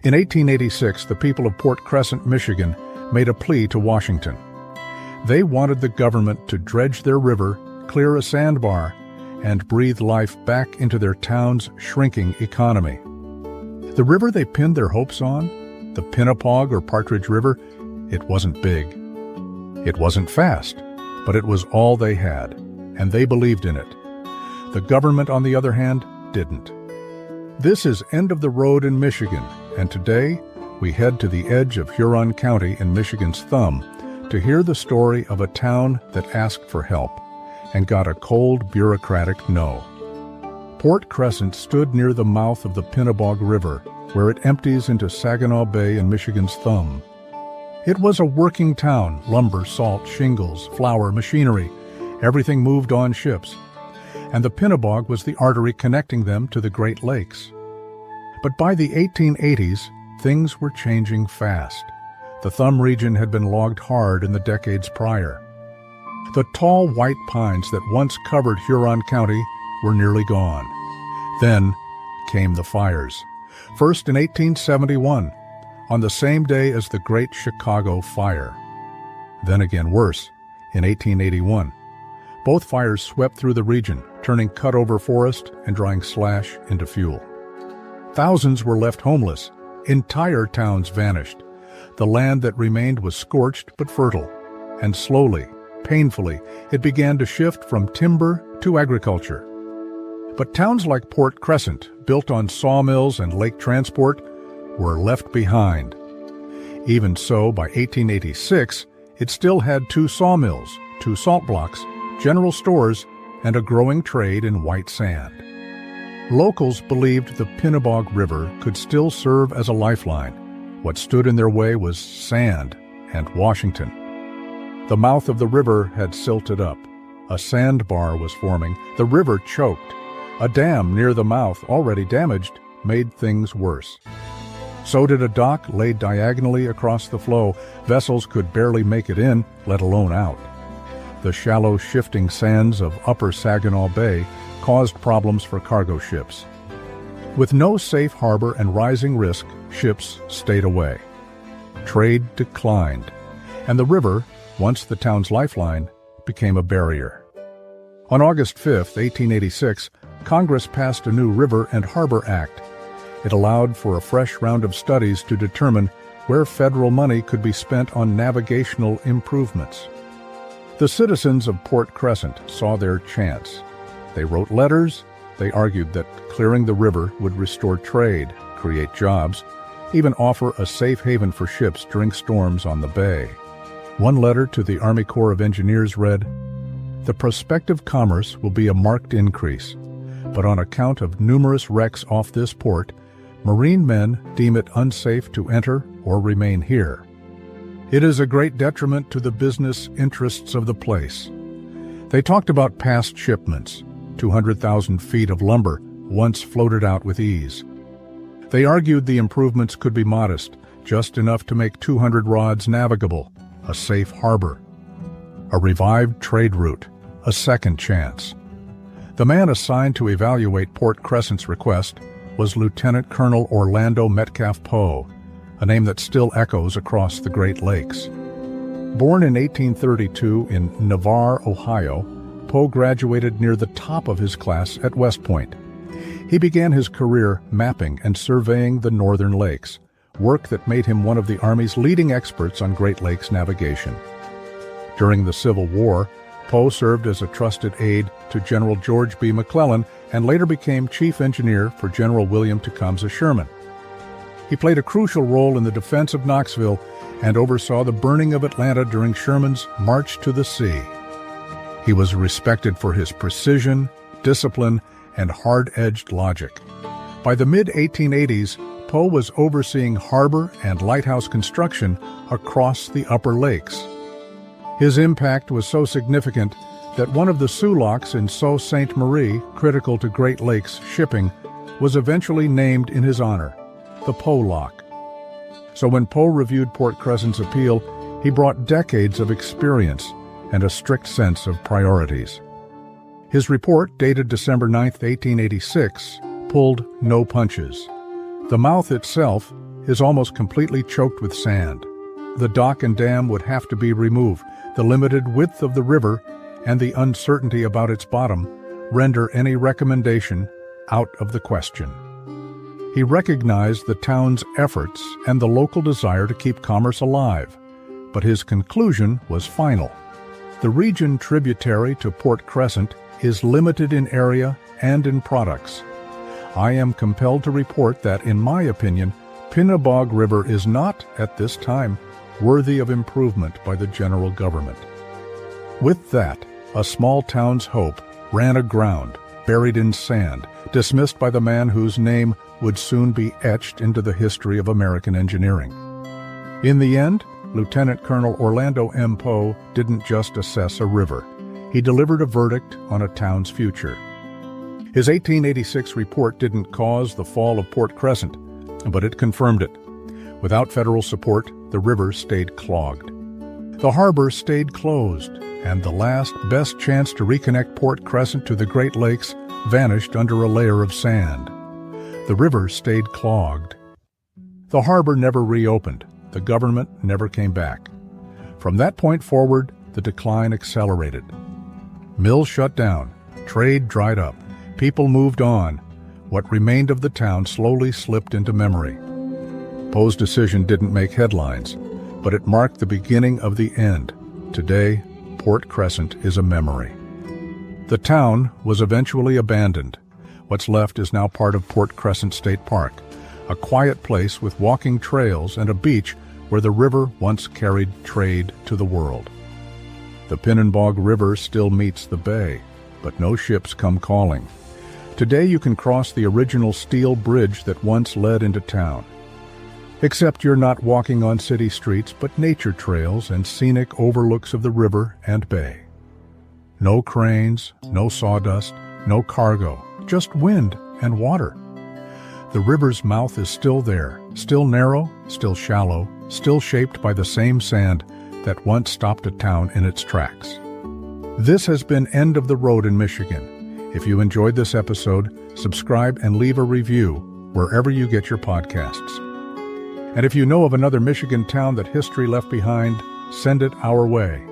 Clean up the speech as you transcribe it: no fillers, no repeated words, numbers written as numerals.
In 1886, the people of Port Crescent, Michigan, made a plea to Washington. They wanted the government to dredge their river, clear a sandbar, and breathe life back into their town's shrinking economy. The river they pinned their hopes on, the Pinepog or Partridge River, it wasn't big. It wasn't fast, but it was all they had, and they believed in it. The government, on the other hand, didn't. This is End of the Road in Michigan, and today we head to the edge of Huron County in Michigan's thumb to hear the story of a town that asked for help and got a cold, bureaucratic no. Port Crescent stood near the mouth of the Pinepog River, where it empties into Saginaw Bay in Michigan's thumb. It was a working town: lumber, salt, shingles, flour, machinery. Everything moved on ships. And the Pinepog was the artery connecting them to the Great Lakes. But by the 1880s, things were changing fast. The thumb region had been logged hard in the decades prior. The tall white pines that once covered Huron County were nearly gone. Then came the fires. First in 1871, on the same day as the Great Chicago Fire. Then again worse, in 1881. Both fires swept through the region, turning cut-over forest and drying slash into fuel. Thousands were left homeless. Entire towns vanished. The land that remained was scorched but fertile. And slowly, painfully, it began to shift from timber to agriculture. But towns like Port Crescent, built on sawmills and lake transport, were left behind. Even so, by 1886, it still had 2 sawmills, 2 salt blocks, general stores, and a growing trade in white sand. Locals believed the Pinepog River could still serve as a lifeline. What stood in their way was sand and Washington. The mouth of the river had silted up. A sandbar was forming. The river choked. A dam near the mouth, already damaged, made things worse. So did a dock laid diagonally across the flow. Vessels could barely make it in, let alone out. The shallow, shifting sands of upper Saginaw Bay caused problems for cargo ships. With no safe harbor and rising risk, ships stayed away. Trade declined, and the river, once the town's lifeline, became a barrier. On August 5, 1886, Congress passed a new River and Harbor Act. It allowed for a fresh round of studies to determine where federal money could be spent on navigational improvements. The citizens of Port Crescent saw their chance. They wrote letters. They argued that clearing the river would restore trade, create jobs, even offer a safe haven for ships during storms on the bay. One letter to the Army Corps of Engineers read, "The prospective commerce will be a marked increase, but on account of numerous wrecks off this port, marine men deem it unsafe to enter or remain here. It is a great detriment to the business interests of the place." They talked about past shipments. 200,000 feet of lumber once floated out with ease. They argued the improvements could be modest, just enough to make 200 rods navigable, a safe harbor. A revived trade route, a second chance. The man assigned to evaluate Port Crescent's request was Lieutenant Colonel Orlando Metcalf Poe, a name that still echoes across the Great Lakes. Born in 1832 in Navarre, Ohio, Poe graduated near the top of his class at West Point. He began his career mapping and surveying the northern lakes, work that made him one of the Army's leading experts on Great Lakes navigation. During the Civil War, Poe served as a trusted aide to General George B. McClellan and later became chief engineer for General William Tecumseh Sherman. He played a crucial role in the defense of Knoxville and oversaw the burning of Atlanta during Sherman's March to the Sea. He was respected for his precision, discipline, and hard-edged logic. By the mid-1880s, Poe was overseeing harbor and lighthouse construction across the Upper Lakes. His impact was so significant that one of the Soo locks in Sault Ste. Marie, critical to Great Lakes shipping, was eventually named in his honor, the Poe Lock. So when Poe reviewed Port Crescent's appeal, he brought decades of experience and a strict sense of priorities. His report, dated December 9, 1886, pulled no punches. The mouth itself, is almost completely choked with sand. The dock and dam would have to be removed. The limited width of the river and the uncertainty about its bottom render any recommendation out of the question. He recognized the town's efforts and the local desire to keep commerce alive, but his conclusion was final. The region tributary to Port Crescent is limited in area and in products. I am compelled to report that, in my opinion, Pinepog River is not, at this time, worthy of improvement by the general government. With that, a small town's hope ran aground, buried in sand, dismissed by the man whose name would soon be etched into the history of American engineering. In the end, Lieutenant Colonel Orlando M. Poe didn't just assess a river. He delivered a verdict on a town's future. His 1886 report didn't cause the fall of Port Crescent, but it confirmed it. Without federal support, the river stayed clogged. The harbor stayed closed, and the last best chance to reconnect Port Crescent to the Great Lakes vanished under a layer of sand. The river stayed clogged. The harbor never reopened. The government never came back. From that point forward, the decline accelerated. Mills shut down. Trade dried up. People moved on. What remained of the town slowly slipped into memory. Poe's decision didn't make headlines, but it marked the beginning of the end. Today, Port Crescent is a memory. The town was eventually abandoned. What's left is now part of Port Crescent State Park, a quiet place with walking trails and a beach where the river once carried trade to the world. The Pinepog River still meets the bay, but no ships come calling. Today you can cross the original steel bridge that once led into town. Except you're not walking on city streets, but nature trails and scenic overlooks of the river and bay. No cranes, no sawdust, no cargo, just wind and water. The river's mouth is still there, still narrow, still shallow, still shaped by the same sand that once stopped a town in its tracks. This has been End of the Road in Michigan. If you enjoyed this episode, subscribe and leave a review wherever you get your podcasts. And if you know of another Michigan town that history left behind, send it our way.